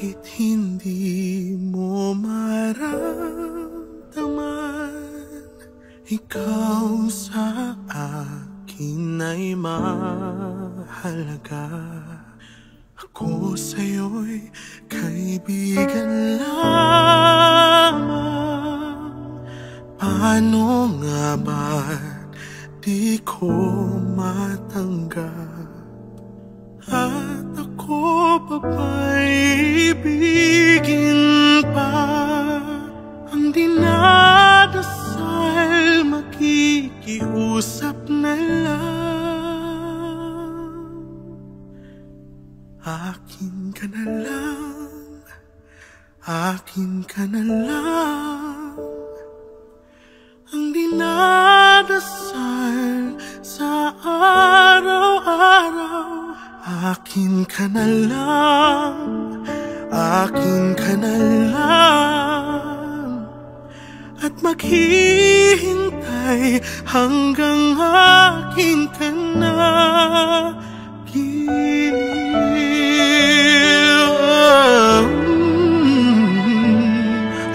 Bakit hindi mo maramdaman? Ikaw sa akin ay mahalaga. Ako sa'yo'y kaibigan lamang. Paano nga ba't di ko matanggap? At ako pa ba'y ibigin pa? Ang dinadasal makikiusap na lang. Akin ka na lang, akin ka na lang. Ang dinadasal sa araw-araw. Akin ka na lang, akin ka na lang. At maghihintay hanggang akin ka na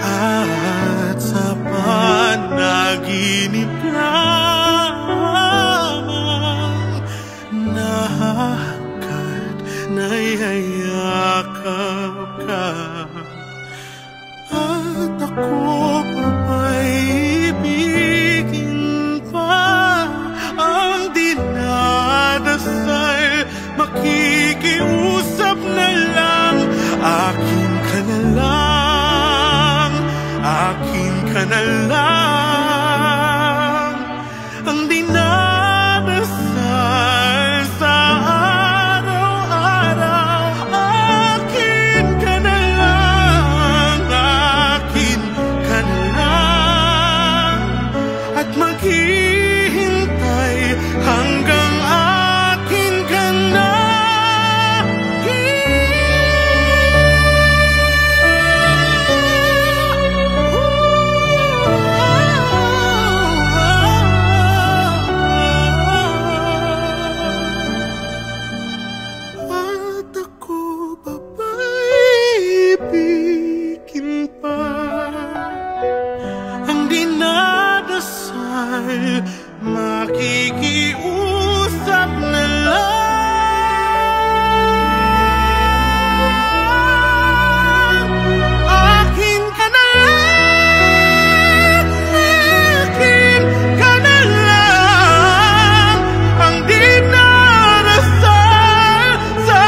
at sa panaginip lamang nayayakap ka. At ako pa ba'y ibigin pa? Ang dinadasal makikiusap na lang. Akin ka na lang, akin ka na lang. Ang dinadasal sa maghihintay hanggang akin ka na. At ako pa ba'y ibigin pa? Ang dinadasal makikiusap na lang. Akin ka na lang, akin ka na lang. Ang dinarasal sa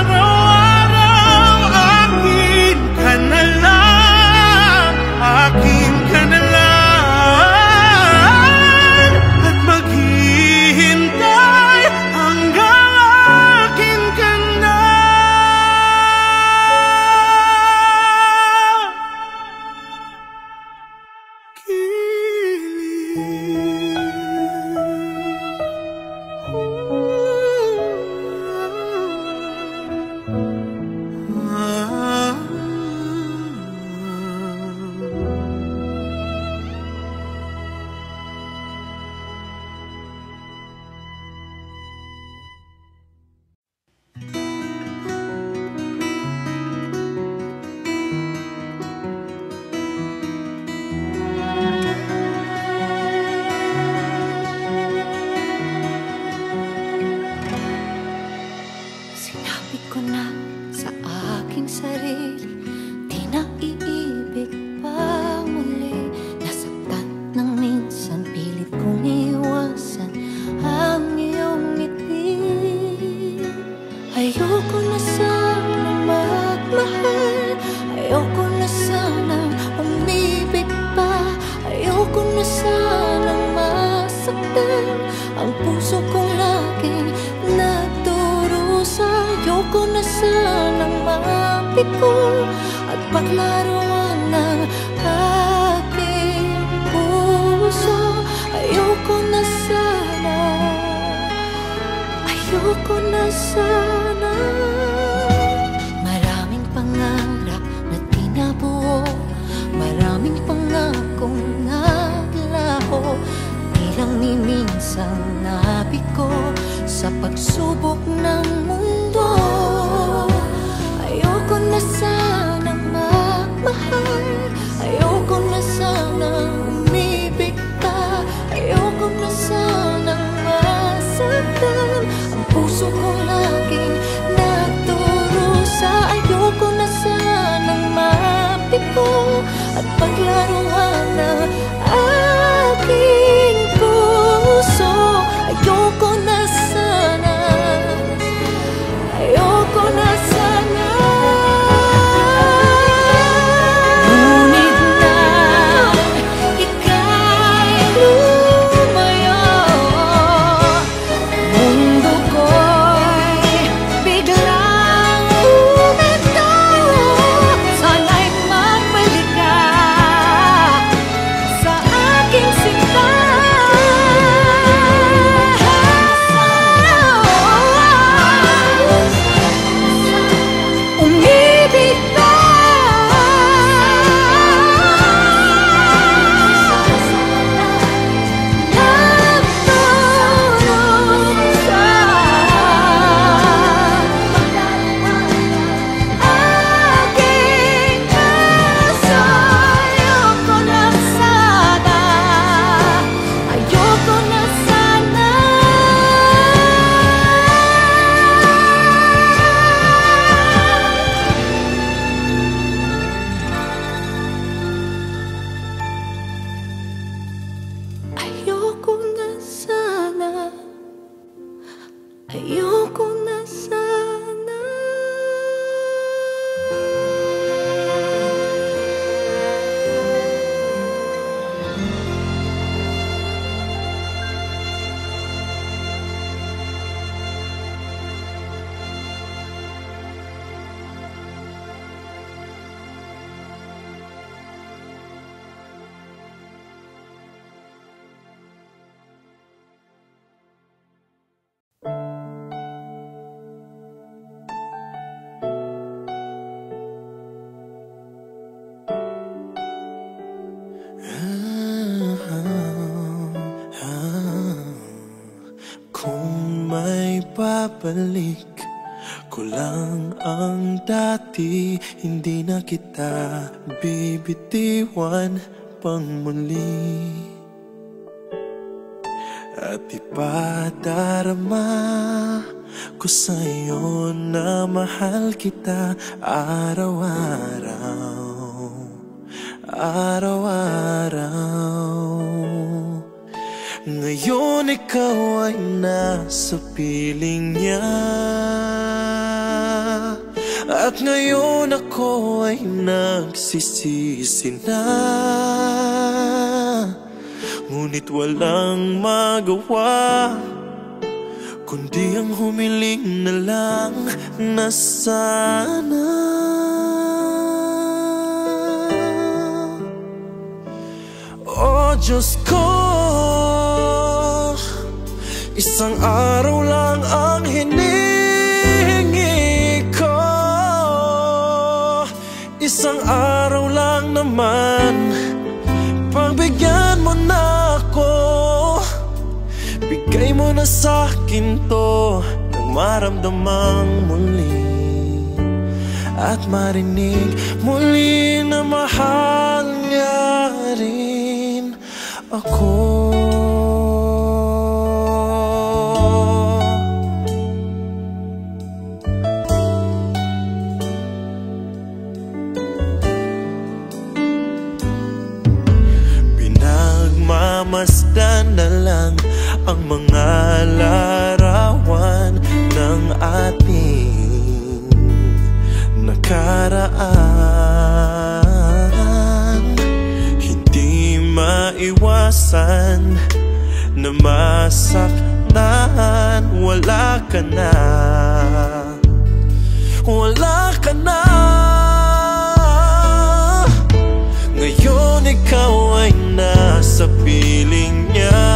araw-araw. Akin ka na lang, akin ka na lang. Ayoko na sanang magmahal, ayoko na sanang umibig pa, ayoko na sanang masaktan ang puso kong laging nagdurusa. Ayoko na sanang mapiko at paglaruan ng aking puso. Ayoko na sana, ayoko na sana. Maraming pangarap na tinabuo, maraming pangakong naglaho, bilang ni minsang nabiko sa pagsubok ng mundo. Ayoko na na sanang magmahal, ayoko na sanang umibig pa, ayoko na sanang masaktan. Ang puso ko laging nagdurusa, ayoko na sanang mapiko at paglaruan na aking puso. Ayoko na sana, ayoko na sana. Ngunit nang ika'y lumayo, mundo ko'y biglang uminto. Sana'y magbalik ka sa aking sinta. Umibig ka, nagtulong sa aking puso. Ayoko na sana, ayoko na sana. Ayoko na sana, ayoko na sana. Kung may babalik ko lang ang dati, hindi na kita bibitiwan pang muli. At ipadarama ko sa'yo na mahal kita araw-araw, araw-araw. Ngayon ikaw ay nasa piling niya, at ngayon ako ay nagsisisi na. Ngunit walang magawa kundi ang humiling na lang na sana oh Diyos ko, isang araw lang ang hinihingi ko. Isang araw lang naman, pagbigyan mo na ako. Bigay mo na sa'kin to, nang maramdamang muli at marinig muli na mahal niya rin ako. Pinagmamasdan na lang ang mga larawan ng ating nakaraan. Hindi maiwasan na masaktan. Wala ka na, wala ka na. Ngayon ikaw ay nasa piling niya,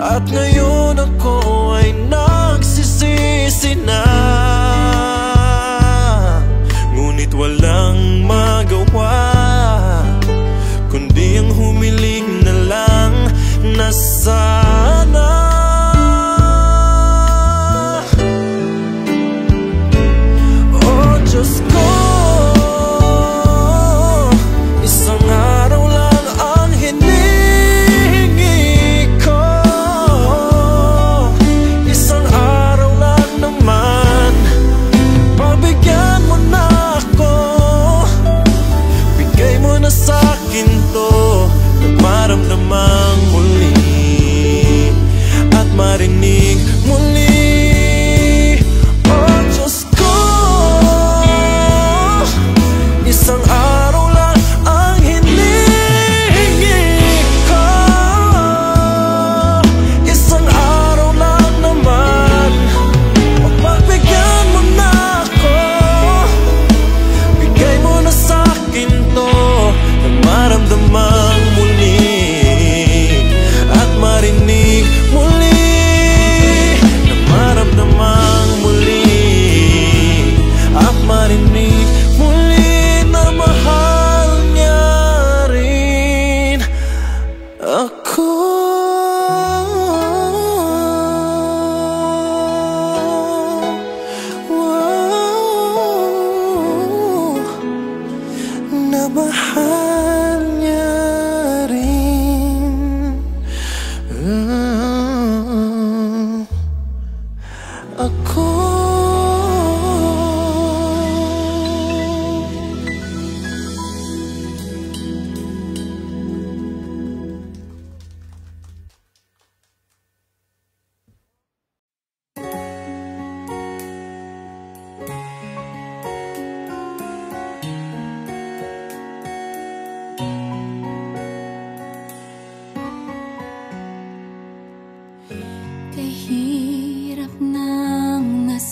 at ngayon ako ay nagsisisi na. Ngunit walang magawa kundi ang humiling na lang na sana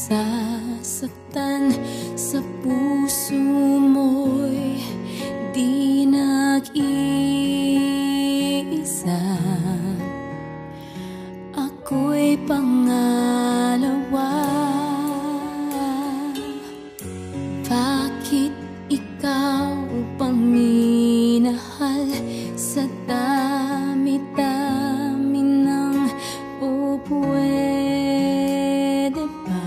nasasaktan sa puso mo'y di nag-iisa. Ako'y pangalawa. Bakit ikaw pang minahal sa dami-dami ng pupwede pa?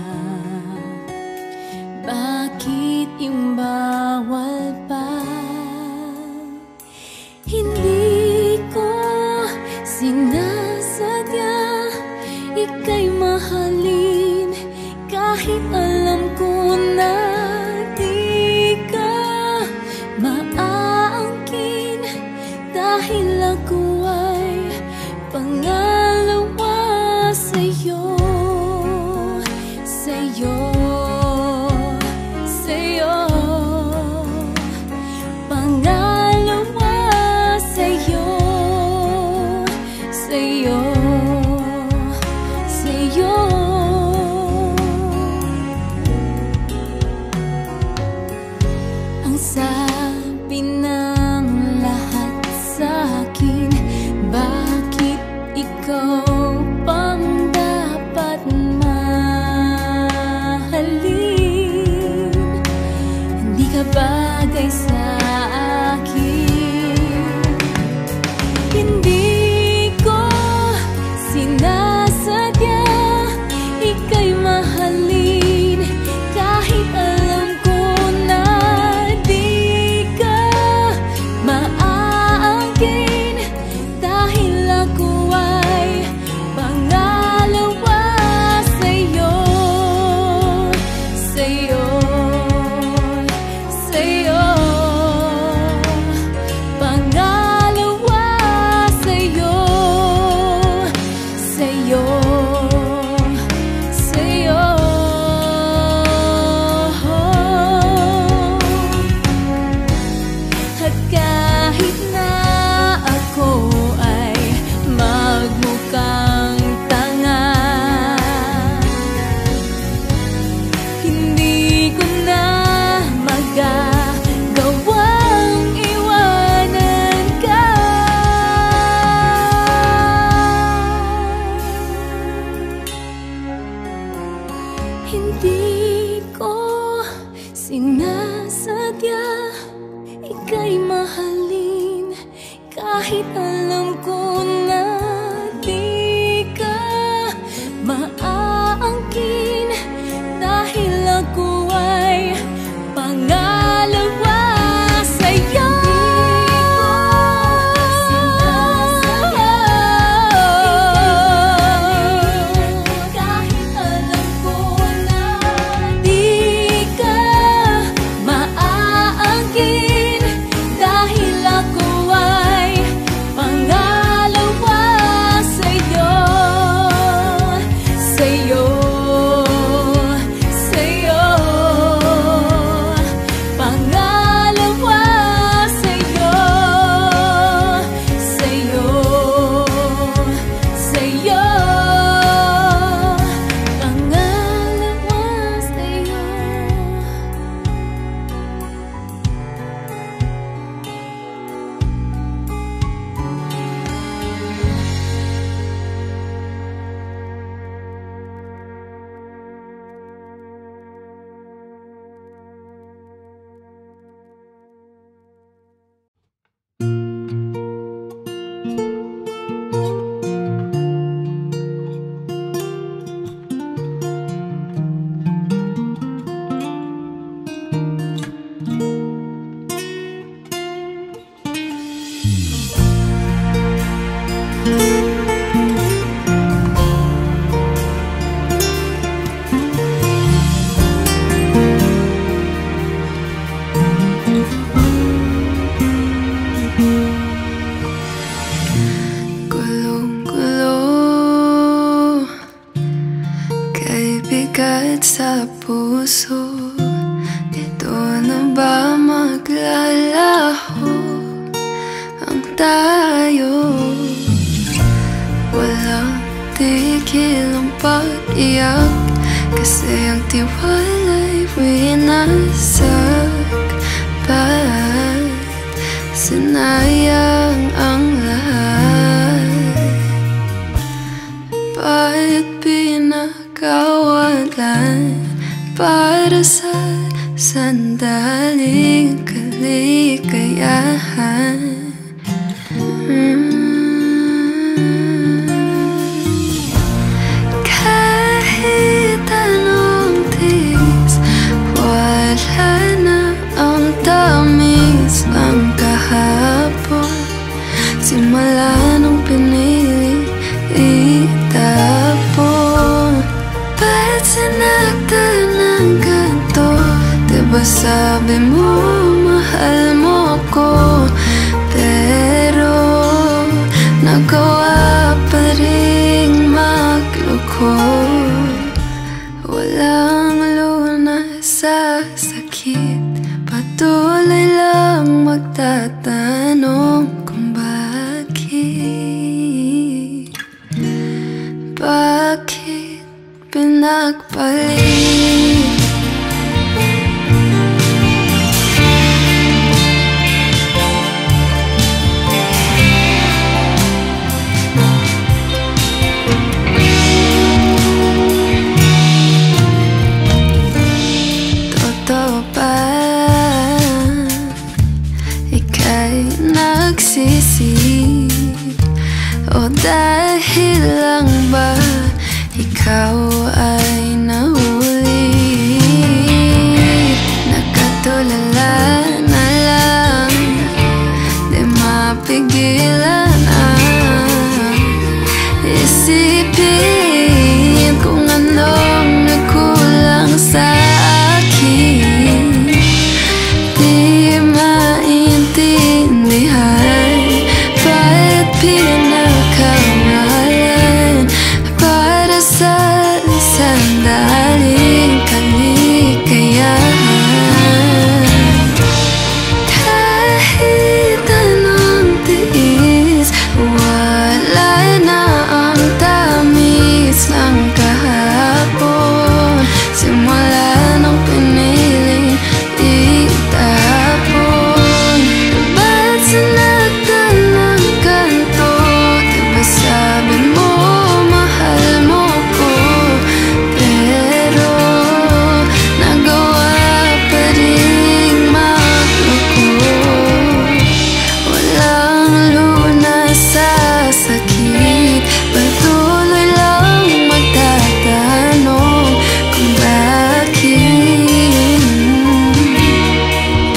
Bakit yung bawal pa? Hindi ko sinasadya ika'y mahalin, kahit alam ko na di ka maaangkin, dahil ako ay pangalawa sa'yo, sa'yo, sa'yo, pangalawa sa'yo, sa'yo, sa'yo. Ang sabi ng lahat sa'kin, bakit ikaw pang dapat mahalin? Hindi ka bagay sa akin. Hindi ko sinasadya ika'y mahalin, kahit alam ko na di ka maaangkin, dahil ako ay pangalawa sa'yo, sa'yo, sa'yo, pangalawa sa'yo, sa'yo, sa'yo. At kahit na ako ay magmukhang tanga, hindi ko na magagawang iwanan ka. Hindi ko sinasadya ika'y mahalin, kahit alam ko na di ka maaangkin, dahil ako ay pangalawa sa'yo. Kahit alam ko na di ka maaangkin, dahil ako ay pangalawa sa'yo, sa'yo, sa'yo, pangalawa sa'yo, sa'yo, sa'yo, pangalawa sa'yo. bigat sa puso. Dito na ba maglalaho ang tayo? Walang tigil ang pag-iyak, Kasi ang tiwala'y winasakpan. Sinayang ang lahat. Bakit pinakawalan para sa sandaling kaligayahan? Kahit anong tiis, wala na ang tamis ng kahapon. Simula nung pinili itapon. Ba't sinaktan ng ganito? Diba sabi mo mahal mo ko? Pero nagawa pa ring magloko. Walang lunas sa sakit, patuloy lang magtatanong kung bakit. Bakit pinagpalit? Totoo ba ika'y nagsisi? O dahil lang ba ikaw ay nahuli? Nakatulala na lang, di mapigilan ang isipin kung anong nagkulang sa akin. Di maintindihan bakit pinakawalan para sa sandaling kaligayahan. Kahit anong tiis, wala na ang tamis ng kahapon. Simula nung piniling itapon. Ba't sinaktan ng ganito? Diba sabi mo mahal mo ko? Pero nagawa pa ring magloko. Walang lunas sa sakit, patuloy lang magtatanong kung bakit.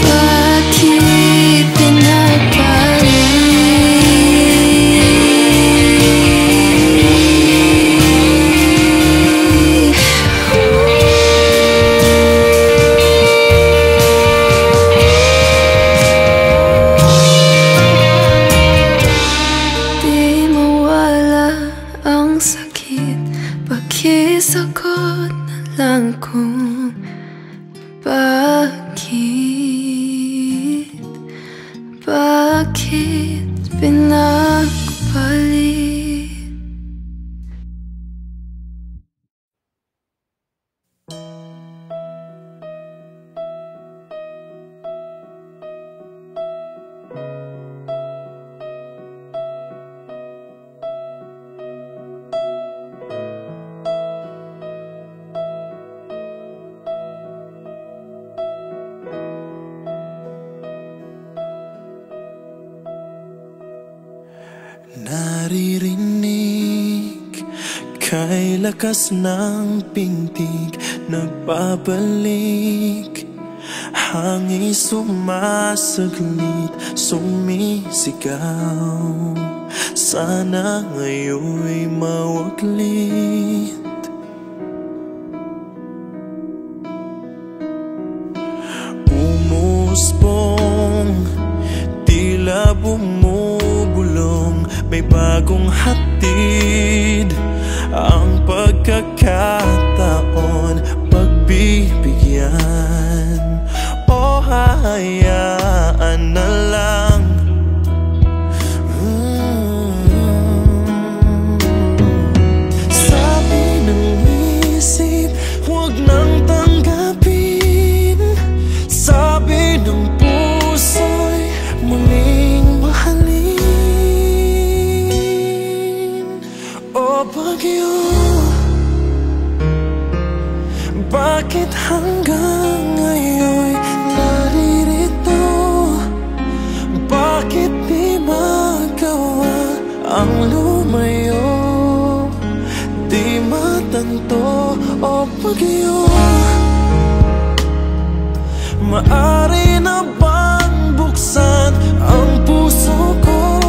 Bakit pinagpalit? Di mawala ang sakit, pakisagot na lang kung bakit. Bakit pinagpalit? Naririnig kay lakas ng pintig, nagbabalik. Hangin sumasaglit, sumisigaw. Sana ngayon'y mawaglit. Umusbong, tila bumubulong, may bagong hatid ang pagkakataon, pagbibigyan o hayaan na lang. Sabi ng isip, bagyo, bakit hanggang ngayon naririto? Bakit di magawa ang lumayo? Di matanto, o bagyo, maari na bang buksan ang puso ko?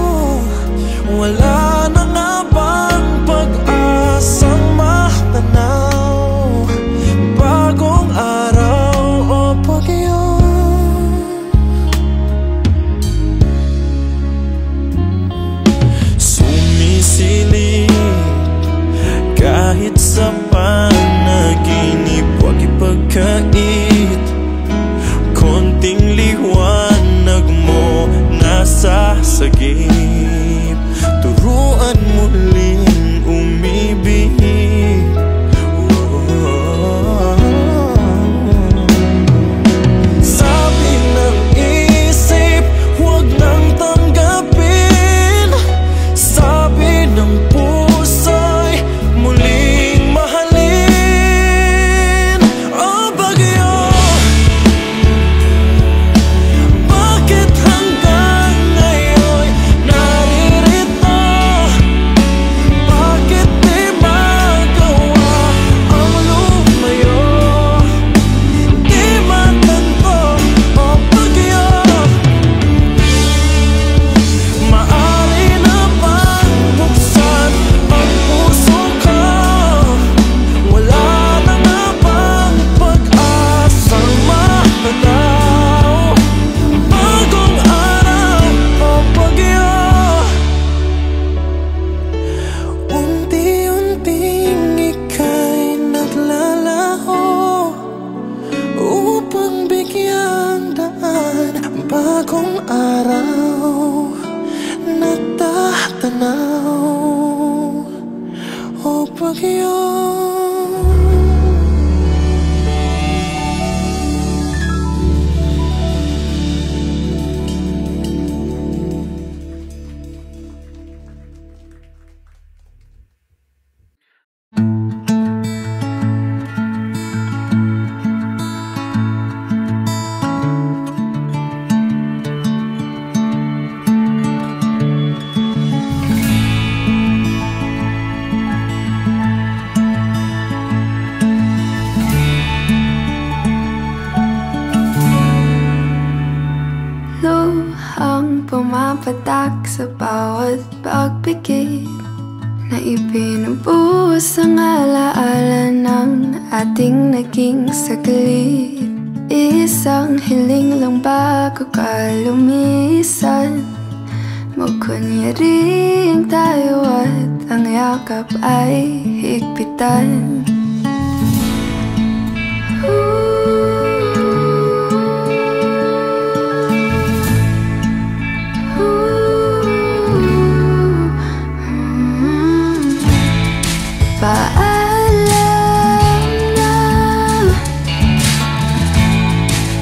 Wala na nga bang pag-asang matanaw? Bagong araw, o bagyo, sumisilip kahit sa panaginip, huwag ipagkait. Konting liwanag mo nasa sagip, turuan muling umibig. Sabi ng isip, huwag nang tanggapin. Sabi ng puso'y muling mahalin. O bagyo, bakit hanggang ngayon naririto? Bakit di magawa ang lumayo? Di matanto, o bagyo, maari na bang buksan ang puso ko? Wala na nga bang pag-asang matanaw? Bagong araw, o bagyo, unti-unting ika'y naglalaho upang bigyang daan. Bagong araw natatanaw, o bagyo. Luhang pumapatak sa bawat pagpikit na ibinubuhos ang alaala ng ating naging saglit. Isang hiling lang bago ka lumisan, magkunyaring tayo at ang yakap ay higpitan. Paalam na,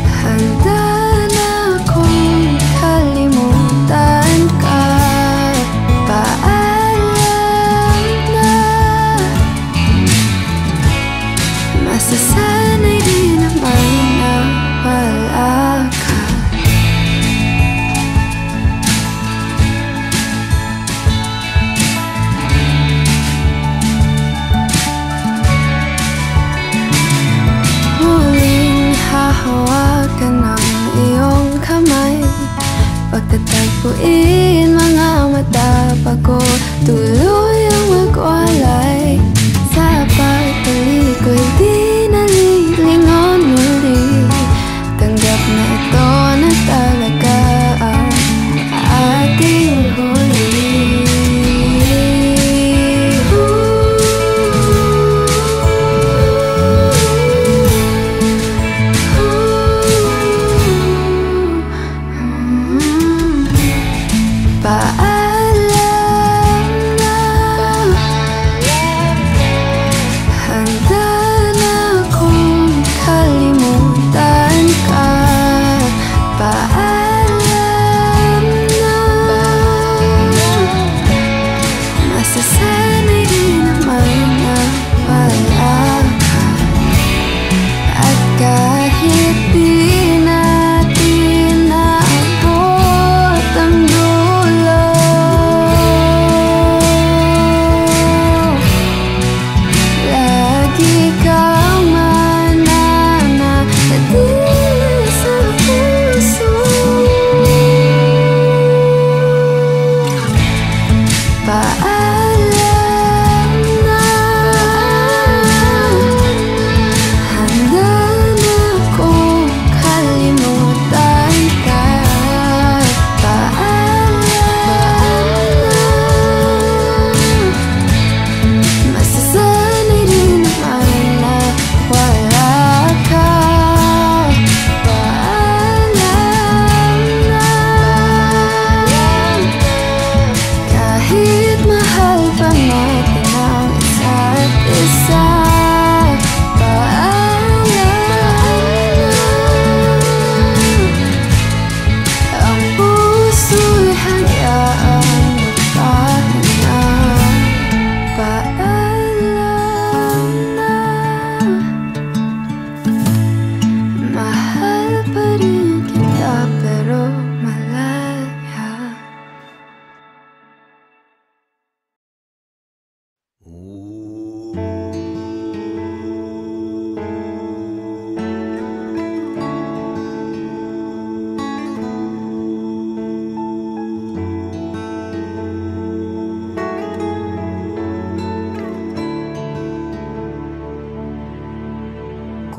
handa na akong kalimutan ka. Paalam na, masasanay din naman na wala ka.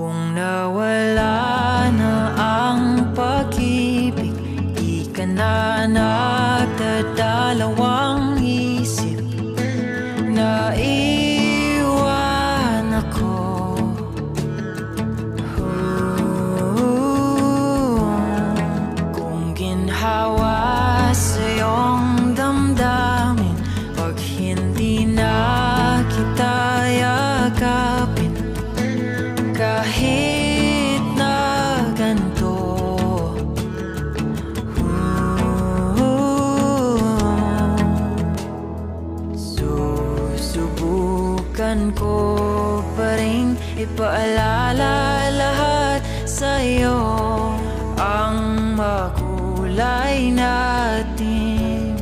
Kung nawala na ang pag-ibig, di ka na nagdadalawang isip. Naiwan ako. Kung ginhawa sa iyong damdamin, pag hindi na kita yakapin, kahit na ganito, susubukan ko pa rin ipaalala lahat sa'yo ang makulay natin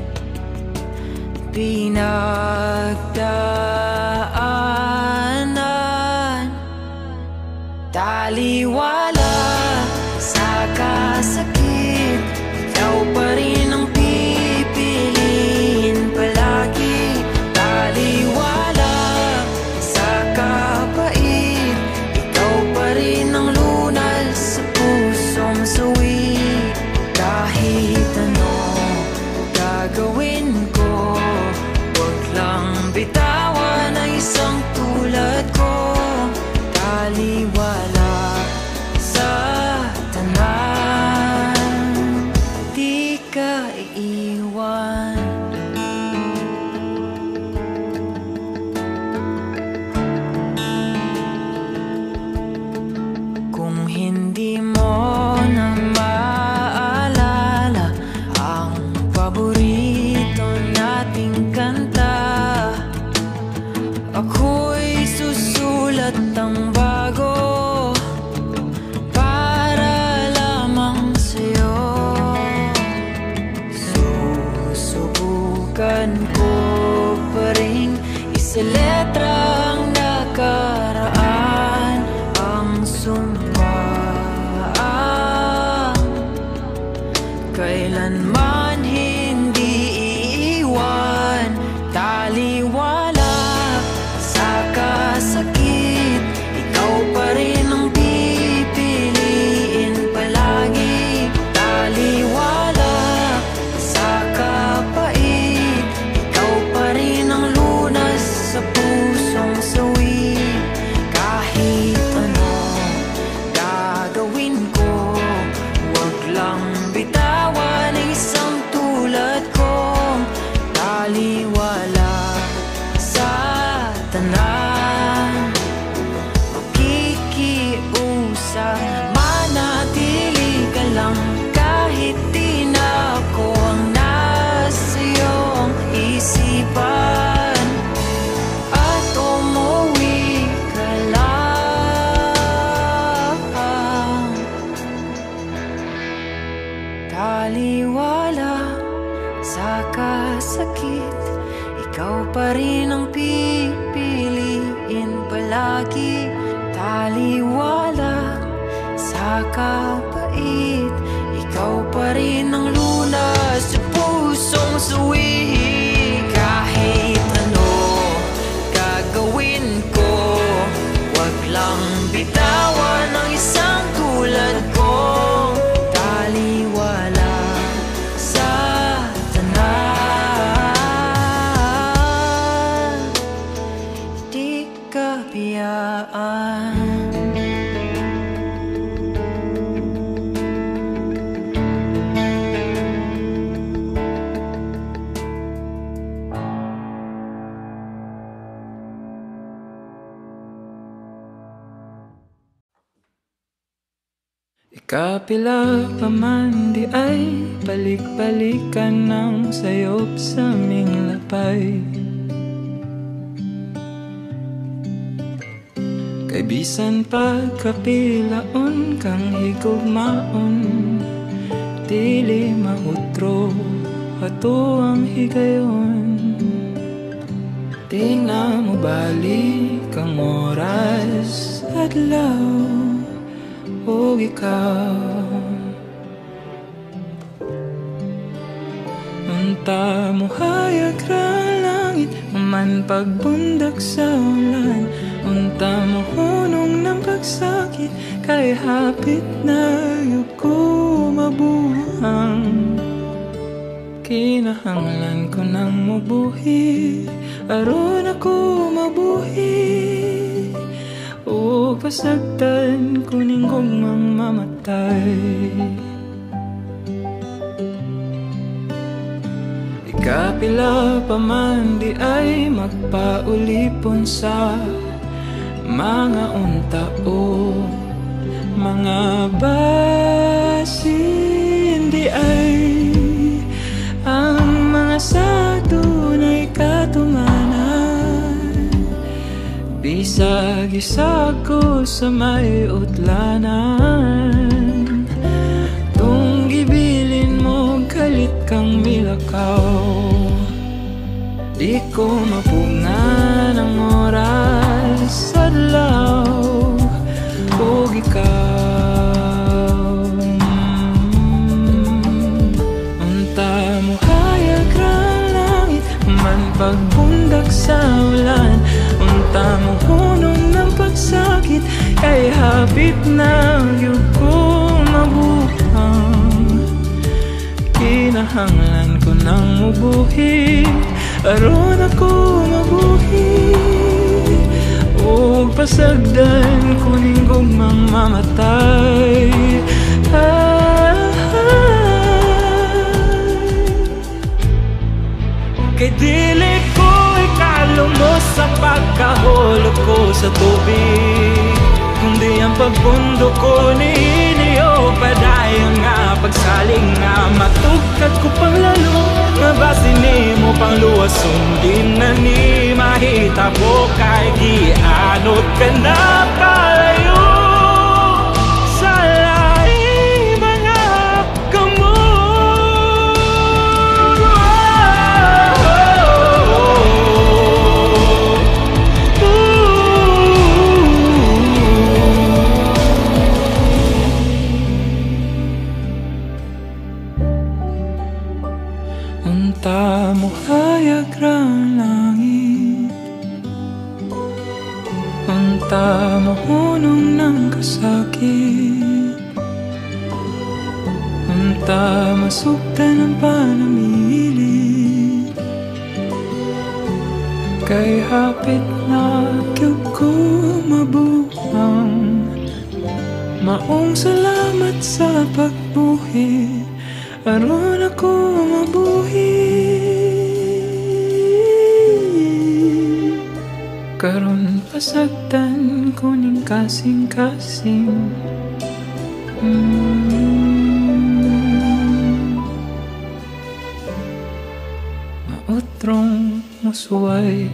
pinagdaanan. Taliwala sa kasakit, ikaw pa rin ang pipiliin palagi. Taliwala sa kapait, ikaw pa rin ang lunas sa pusong sawi. Kahit ano gagawin ko, huwag lang bitawan ang isang tulad ko. Taliwala sa tanan, di ka iiwan. Kung hindi mo na maalala ang paborito nating kanta, ako'y susulat ng bago para lamang sa'yo. Susubukan ko pa rin isa letra ang nakaraan, ang sumpa kailanman hindi iiwan. Taliwala sa kasakit, ikaw pa rin ang pipiliin palagi. Taliwala sa kapait, ikaw pa rin ang lunas sa pusong sawi. Kahit ano gagawin ko, huwag lang bitawan isang tulad ko. Taliwala sa tanan, makikiusap, manatili ka lang kahit di na ako ang nasa iyong isipan. At umuwi ka lang. Taliwala sa kasakit, ikaw pa rin ang pipiliin palagi. Taliwala sa kapait, ikaw pa rin ang lunas sa pusong sawi. Kahit ano gagawin ko, huwag lang bitawan ang isang tulad ko. Taliwala sa tanan, di ka biyaan. Kapila pa man di ay balik-balikan ng sayop sa aming lapay. Kay bisan pagkapilaon kang higugmaon, dili mahutro ato ang higayon. Di na mo balik ang oras adlaw o ikaw. Unta mo hayag ra langit, man pagbundak sa ulan, Unta mahunong ng pagsakit, kay hapit na yuko mabuhang. Kinahanglan ko nang mabuhi, aron ako mabuhi. O pasagdan ko ning gugmang mamatay. Ikapila pa man di ay magpaulipon sa mga unta o mga basin. Di ay ang mga sa tunay katumanan. Bisag isa ko sa may utlanan. Tung gibilin mo kalit kang milakaw. Di ko mapungan ang oras sa adlaw ug ikaw. Unta mo hayag rang langit man pagbundak sa ulan. Unta mo hunong ng pagsakit, kay hapit na yun ko mabuhang. Kinahanglan ko nang mubuhi, aron ako mabuhi. O pasagdan ko ning gugmang mamatay. Kay dili ko ikalumos sa pagkahulog ko sa tubig, kundi ang pagbundo ko ni Inyo. Padayon nga pagsaling nga matugkat ko pang lalo. Mabasin ni mo pang luwason, di na ni mahitabo. Kay gianot ka na kalayo sa laing mga kamot. Unta mo hayag rang langit, unta mo hunong ng kasakit, unta masugdan ang panamilit. Kay hapit na kyug ko mabuhang. Maong salamat sa pagbuhi, aron ako mabuhi. Karon pasagdan ko ning kasing-kasing. Mautrong musuway.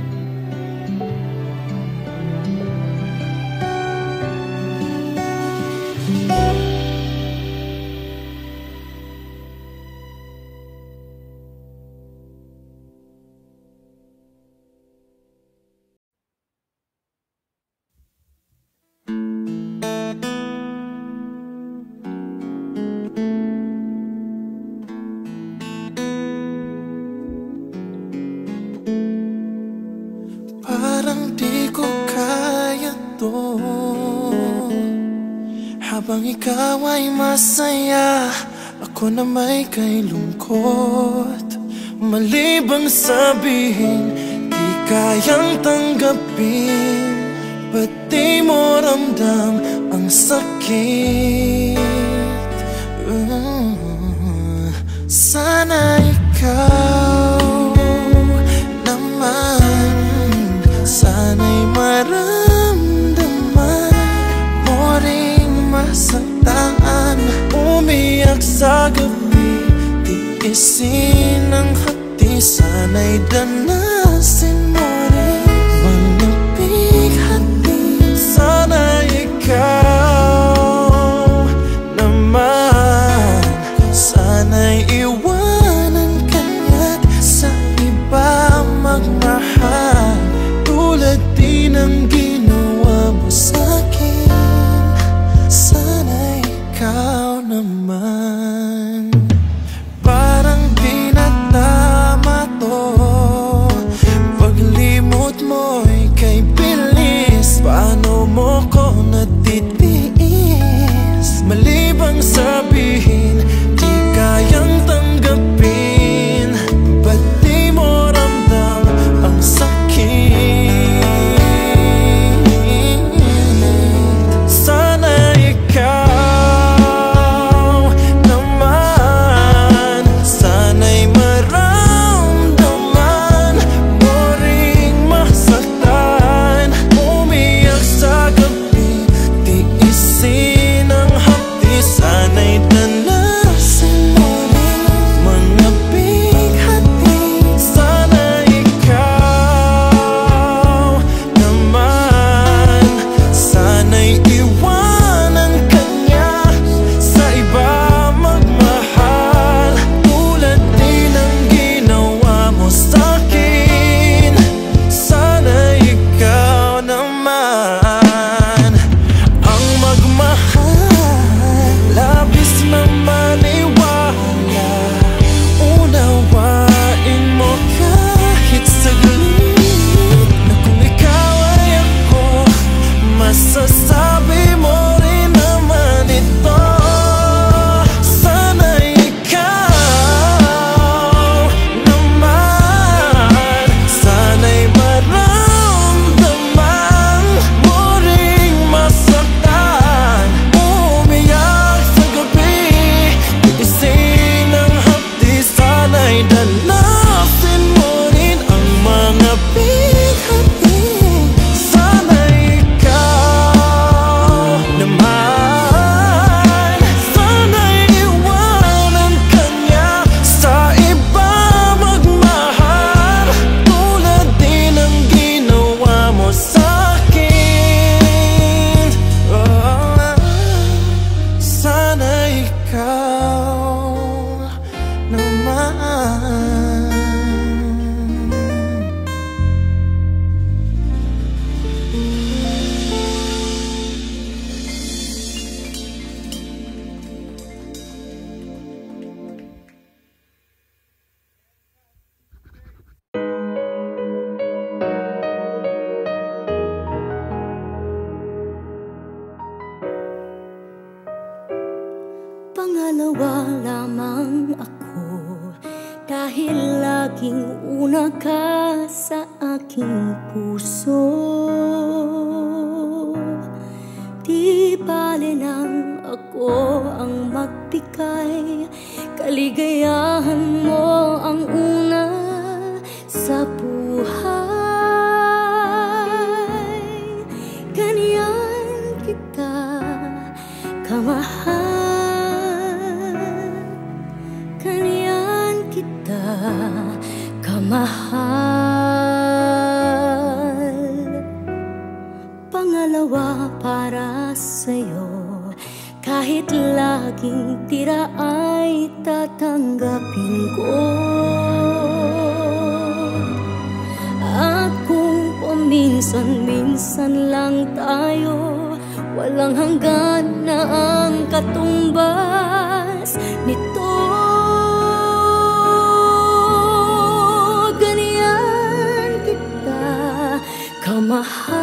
Habang ikaw ay masaya, ako na may kay lungkot. Mali bang sabihin, di kayang tanggapin, pati mo ramdam ang sakit. Sana ikaw naman, sana'y maramdaman mo ring masaktan. Umiyak sa gabi, tiisin ang hati, sana'y danasin mo rin mga bighati. Sana ikaw naman, sana'y iwanan ka niya't sa iba magmahal, tulad din ang ginawa mo sa'kin. Sana ikaw naman, parang di na tama to. Paglimot mo'y kay bilis, Pangalawa lamang ako, dahil laging una ka sa aking puso. Di bale nang ako ang magbigay, kaligayahan mo ang una sa buhay. Ganyan kita kamahal, ganyan kita kamahal. Pangalawa para sa'yo, kahit laging tira ay tatanggapin ko. At kung paminsan-minsan lang tayo, walang hanggan na ang katumbas nito. Ganyan kita kamahal,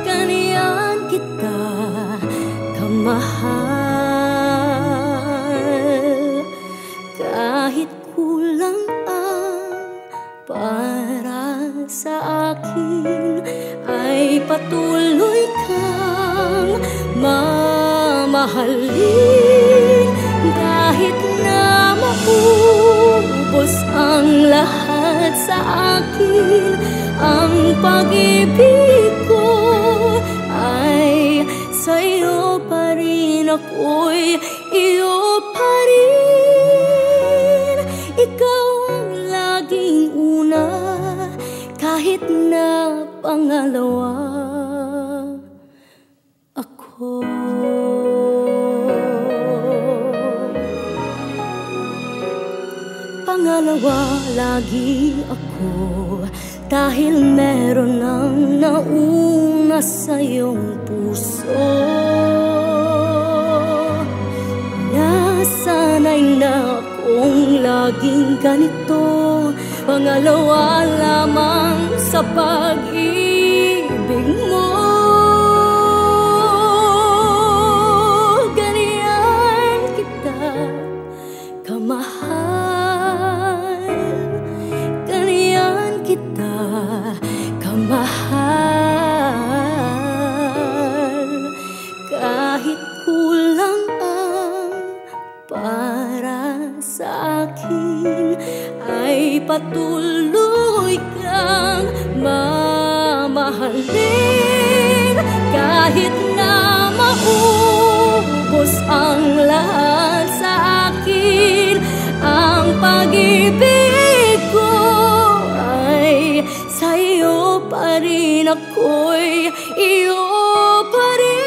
ganyan kita kamahal. Kahit kulang ang para sa akin, ay patuloy kang mamahalin. Kahit na maubos ang lahat sa akin, ang pag-ibig ko ay sa'yo pa rin, ako'y iyo pa rin. Ikaw ang laging una, kahit na pangalawa ako. Pangalawa lagi ako, dahil meron ng nauna sa iyong puso. Nasanay na akong laging ganito, pangalawa lamang sa pag-ibig mo. Ganyan kita kamahal, ganyan kita kamahal. Kahit kulang ang para sa akin, ay patuloy kang mamahalin. Kahit na maubos ang lahat sa akin, ang pag-ibig ko ay sa'yo pa rin, ako'y iyo pa rin.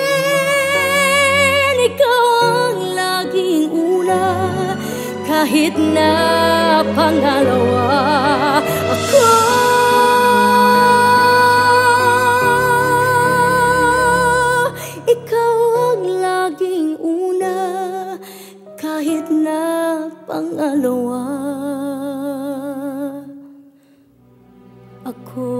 Ikaw ang laging una, kahit na pangalawa ako. Ikaw ang laging una, kahit na pangalawa ako.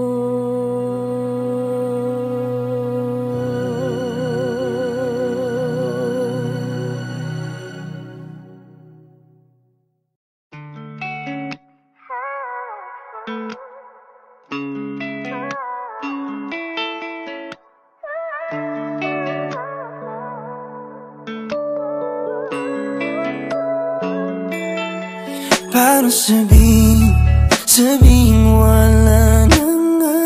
Paano sabihin wala na nga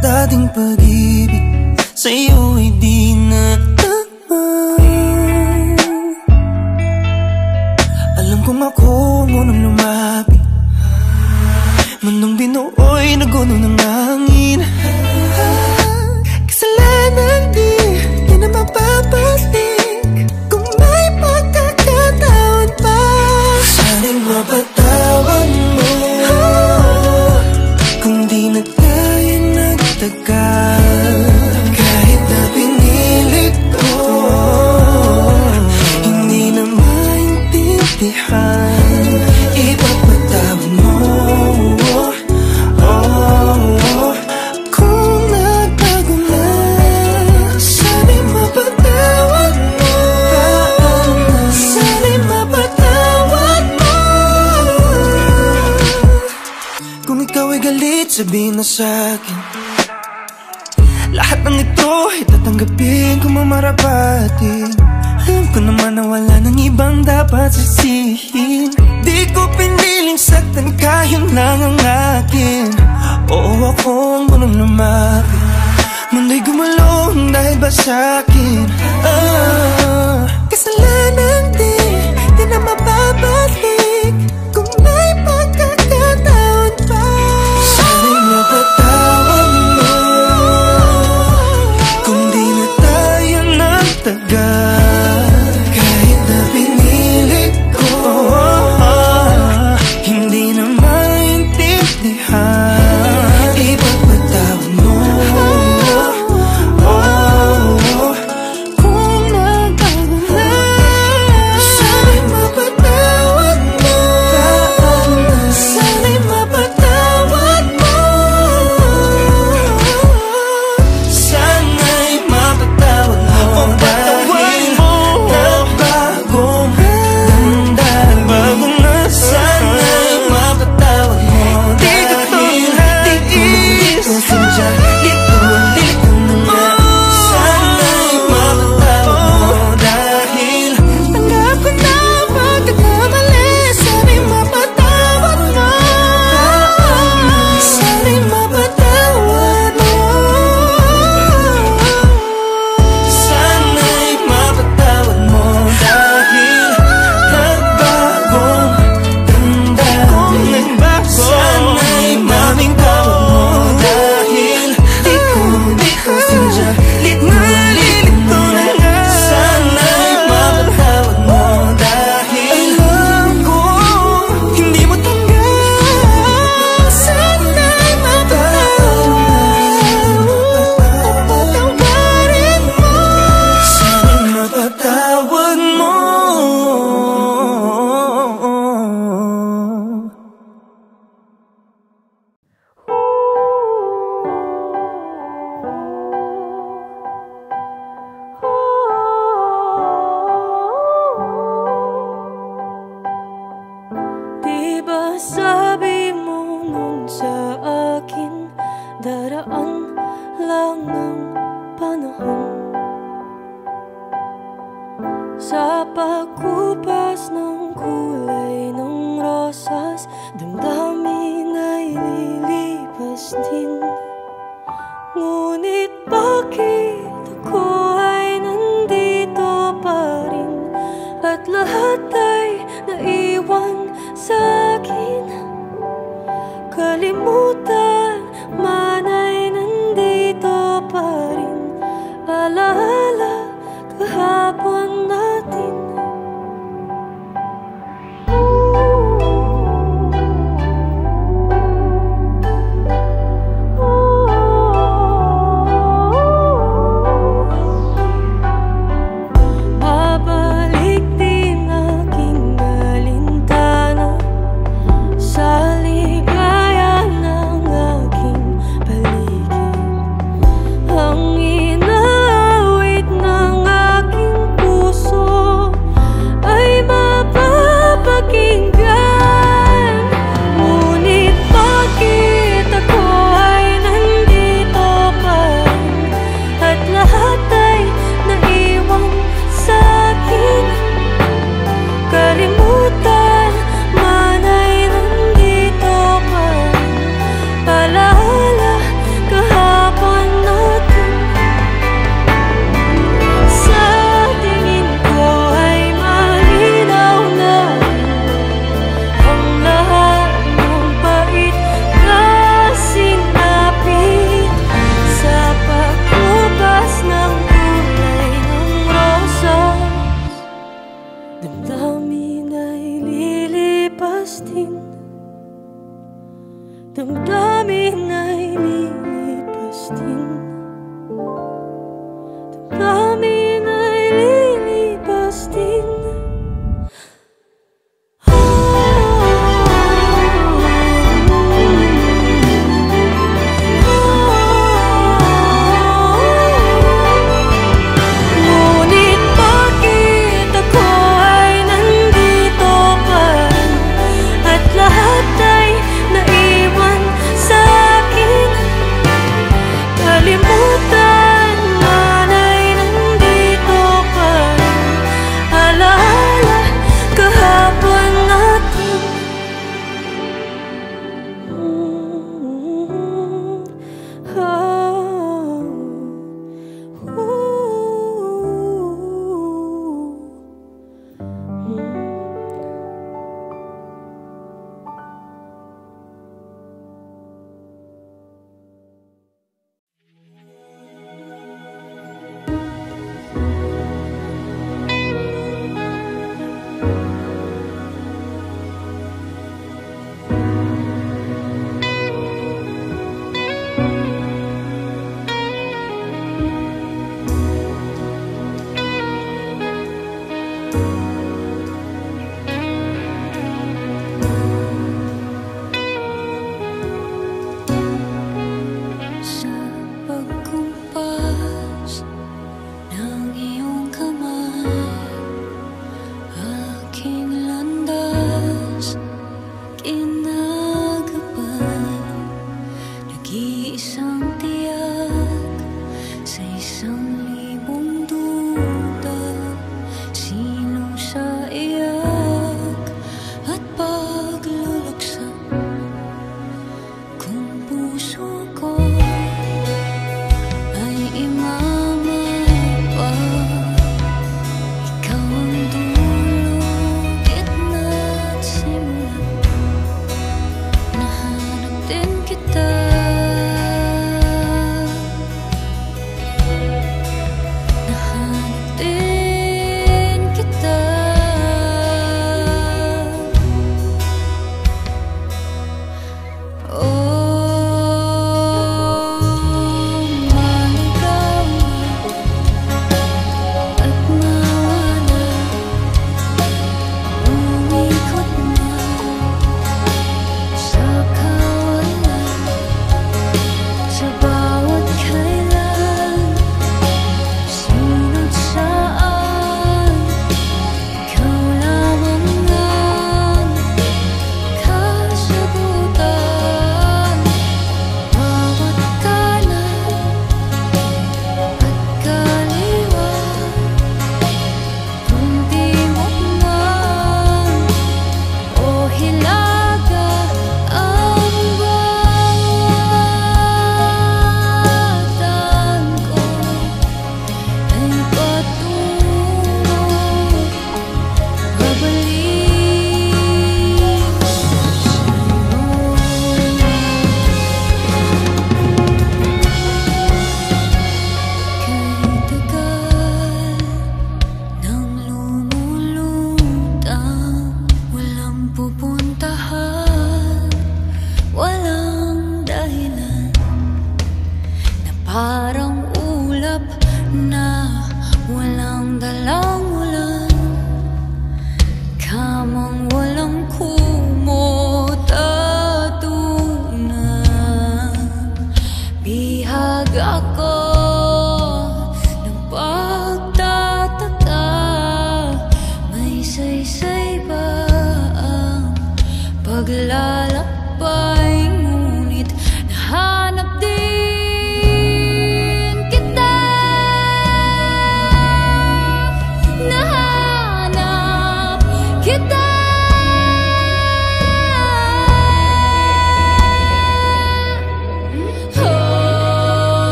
dating pag-ibig sa'yo ay di na tama. Alam kong ako ngunang lumapit, mundong binuoy na guno ng hangin. Kasalanan di na mapapastik, mapatawad mo kung di na tayo nagtagal. Kahit na pinilit ko, hindi na maintindihan. Ipapatawad mo, oh, oh. galit, sabihin na sa'kin. Lahat ng ito ay tatanggapin kung mamarapatin. Alam ko naman na wala nang ibang dapat sisihin. Di ko piniling saktan ka, yun lang ang akin. Oo, ako ang munong lumapit. Mundo'y gumulong dahil ba sa'kin? Kasalanan di na mababalik. Kung may pagkakataon pa, sana'y mapatawad mo. Kung di na tayo nagtagal, kahit na pinilit ko, hindi na maintindihan. Ipagpatawad mo. Lahat ay naiwan sa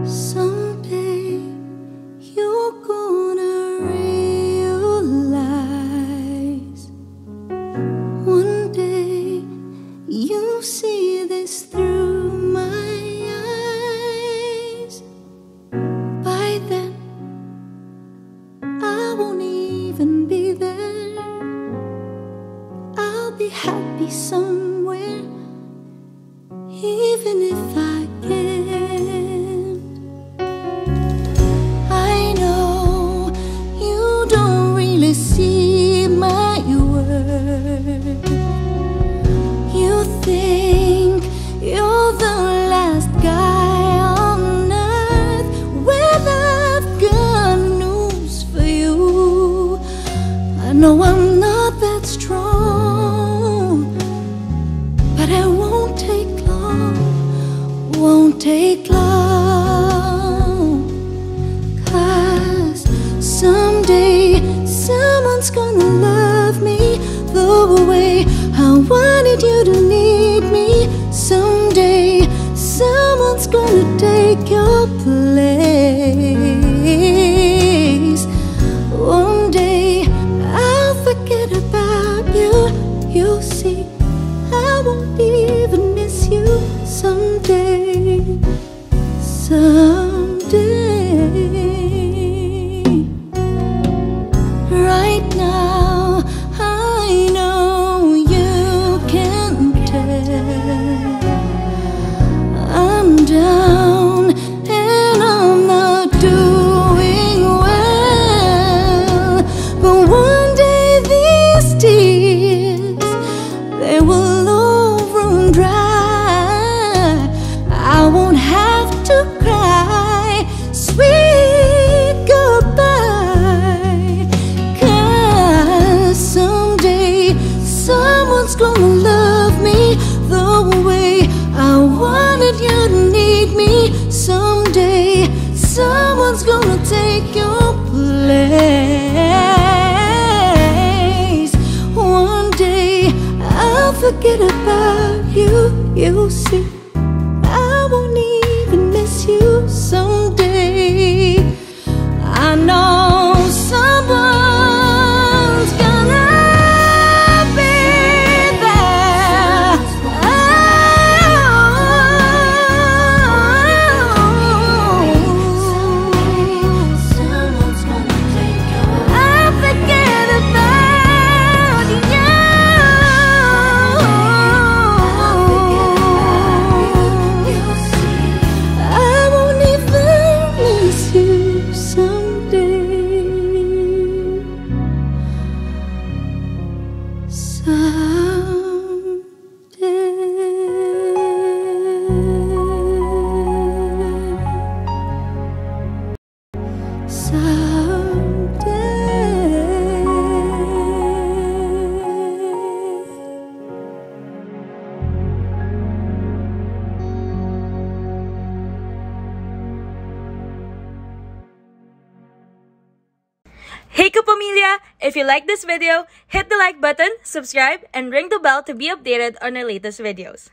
Someday you're gonna realize. One day you'll see this through my eyes. By then I won't even be there. I'll be happy somewhere, even if I can't. I know you don't really see my worth. You think you're the last guy on earth. Well, I've got news for you. I know I'm not that strong, but it won't take long, won't take long. 'Cause someday someone's gonna love me the way I wanted you to need me. Someday someone's gonna take your place. One day I'll forget about you. You'll see I won't even miss you. Someday, someday. Right now I know you can tell I'm down and I'm not doing well. But one day these tears, they will all run dry. I won't have to cry sweet goodbye. 'Cause someday someone's gonna love me the way I wanted you to need me. Someday someone's gonna take your place. One day I'll forget about you. You'll see I won't even miss you. Someday I know someone's gonna be there. Someone's gonna take your place. I'll forget about you. I won't even miss you someday. Hey Kapamilya! If you like this video, hit the like button, subscribe, and ring the bell to be updated on our latest videos.